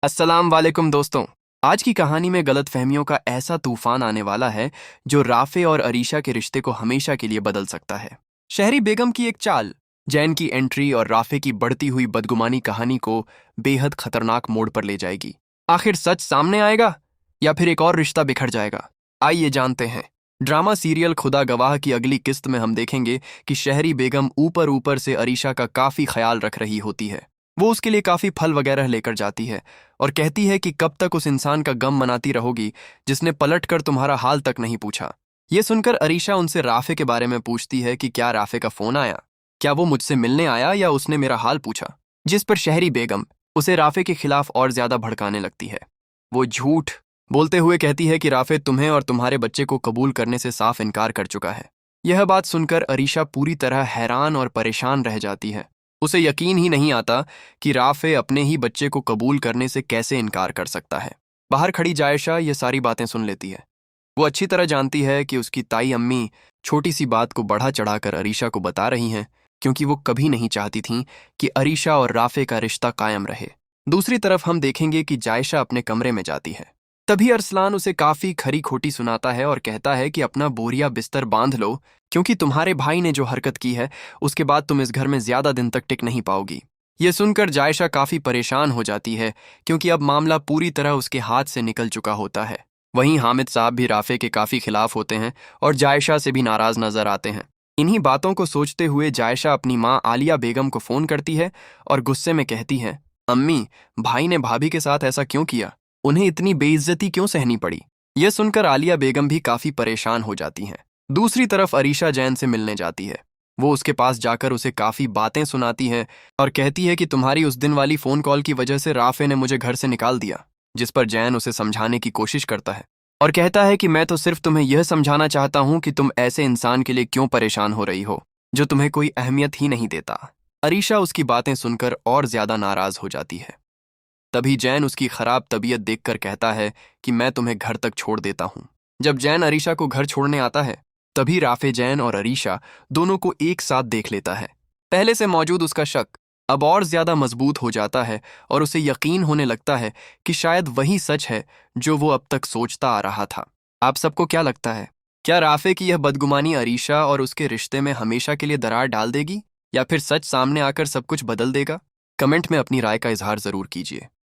अस्सलाम वालेकुम दोस्तों। आज की कहानी में गलतफहमियों का ऐसा तूफान आने वाला है जो राफे और अरीशा के रिश्ते को हमेशा के लिए बदल सकता है। शहरी बेगम की एक चाल, जैन की एंट्री और राफे की बढ़ती हुई बदगुमानी कहानी को बेहद खतरनाक मोड़ पर ले जाएगी। आखिर सच सामने आएगा या फिर एक और रिश्ता बिखर जाएगा? आइए जानते हैं। ड्रामा सीरियल खुदा गवाह की अगली किस्त में हम देखेंगे कि शहरी बेगम ऊपर ऊपर से अरीशा का काफी ख्याल रख रही होती है। वो उसके लिए काफी फल वगैरह लेकर जाती है और कहती है कि कब तक उस इंसान का गम मनाती रहोगी जिसने पलटकर तुम्हारा हाल तक नहीं पूछा। ये सुनकर अरीशा उनसे राफे के बारे में पूछती है कि क्या राफे का फोन आया, क्या वो मुझसे मिलने आया या उसने मेरा हाल पूछा। जिस पर शहरी बेगम उसे राफे के खिलाफ और ज्यादा भड़काने लगती है। वो झूठ बोलते हुए कहती है कि राफे तुम्हें और तुम्हारे बच्चे को कबूल करने से साफ इनकार कर चुका है। यह बात सुनकर अरीशा पूरी तरह हैरान और परेशान रह जाती है। उसे यकीन ही नहीं आता कि राफे अपने ही बच्चे को कबूल करने से कैसे इनकार कर सकता है। बाहर खड़ी जायशा ये सारी बातें सुन लेती है। वो अच्छी तरह जानती है कि उसकी ताई अम्मी छोटी सी बात को बढ़ा चढ़ाकर अरीशा को बता रही हैं, क्योंकि वो कभी नहीं चाहती थीं कि अरीशा और राफे का रिश्ता कायम रहे। दूसरी तरफ हम देखेंगे कि जायशा अपने कमरे में जाती है। तभी अरसलान उसे काफी खरी खोटी सुनाता है और कहता है कि अपना बोरिया बिस्तर बांध लो, क्योंकि तुम्हारे भाई ने जो हरकत की है उसके बाद तुम इस घर में ज्यादा दिन तक टिक नहीं पाओगी। ये सुनकर जायशा काफी परेशान हो जाती है, क्योंकि अब मामला पूरी तरह उसके हाथ से निकल चुका होता है। वहीं हामिद साहब भी राफे के काफी खिलाफ होते हैं और जायशा से भी नाराज नजर आते हैं। इन्हीं बातों को सोचते हुए जायशा अपनी माँ आलिया बेगम को फोन करती है और गुस्से में कहती है, अम्मी, भाई ने भाभी के साथ ऐसा क्यों किया? उन्हें इतनी बेइज्जती क्यों सहनी पड़ी? यह सुनकर आलिया बेगम भी काफी परेशान हो जाती हैं। दूसरी तरफ अरीशा जैन से मिलने जाती है। वो उसके पास जाकर उसे काफी बातें सुनाती है और कहती है कि तुम्हारी उस दिन वाली फोन कॉल की वजह से राफे ने मुझे घर से निकाल दिया। जिस पर जैन उसे समझाने की कोशिश करता है और कहता है कि मैं तो सिर्फ तुम्हें यह समझाना चाहता हूं कि तुम ऐसे इंसान के लिए क्यों परेशान हो रही हो जो तुम्हें कोई अहमियत ही नहीं देता। अरीशा उसकी बातें सुनकर और ज्यादा नाराज हो जाती है। तभी जैन उसकी खराब तबीयत देखकर कहता है कि मैं तुम्हें घर तक छोड़ देता हूं। जब जैन अरीशा को घर छोड़ने आता है, तभी राफे जैन और अरीशा दोनों को एक साथ देख लेता है। पहले से मौजूद उसका शक अब और ज्यादा मजबूत हो जाता है और उसे यकीन होने लगता है कि शायद वही सच है जो वो अब तक सोचता आ रहा था। आप सबको क्या लगता है? क्या राफे की यह बदगुमानी अरीशा और उसके रिश्ते में हमेशा के लिए दरार डाल देगी या फिर सच सामने आकर सब कुछ बदल देगा? कमेंट में अपनी राय का इजहार जरूर कीजिए।